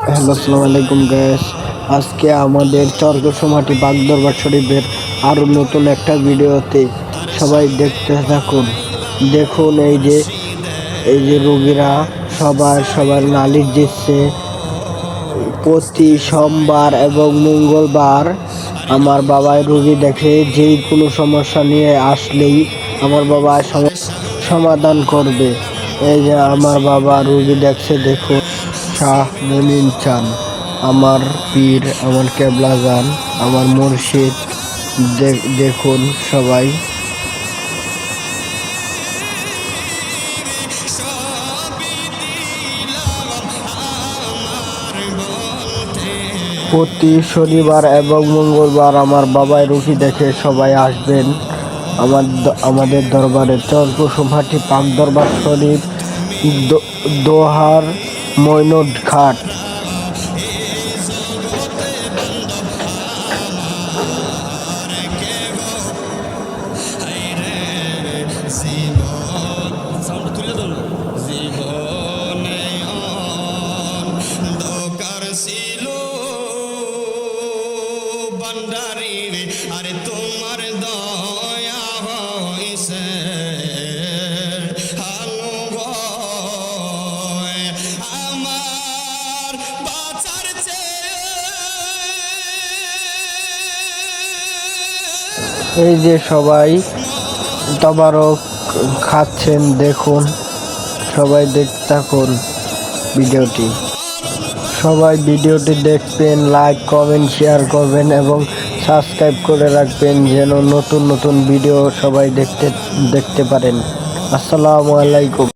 Hello, আসসালামু আলাইকুম gas. আজকে আমাদের চরগোসমাটি বাগদরবার শরীফের আরও নতুন একটা ভিডিওতে সবাই দেখতে থাকুন। দেখুন এই যে রোগীরা সবার নালিশ দিচ্ছে। প্রতি সোমবার এবং মঙ্গলবার আমার বাবাই রোগী দেখে। যেই কোনো সমস্যা নিয়ে আসলেই আমার বাবা সমাধান করবে। এই যে আমার বাবা রোগী দেখছে, দেখুন। শাহ মনিন চান, আমার পীর, আমার কেবলা যান, আমার মুর্শিদ। দেখুন সবাই। প্রতি শনিবার এবং মঙ্গলবার আমার বাবাই রুগী দেখে। সবাই আসবেন আমাদের দরবারে, চরগোসমাটি পাক দরবার শরীফ, দোহার মৈনট ঘাট। জীবনে অন্ধকার ছিল বান্ডারি, আরে তোমার দয়া হইছে আলো হয় আমার বাঁচার এই যে সবাই তবারক খাচ্ছেন, দেখুন। সবাই দেখতে থাকুন ভিডিওটি। সবাই ভিডিওটি দেখবেন, লাইক, কমেন্ট, শেয়ার করবেন এবং সাবস্ক্রাইব করে রাখবেন, যেন নতুন নতুন ভিডিও সবাই দেখতে পারেন। আসসালামু আলাইকুম।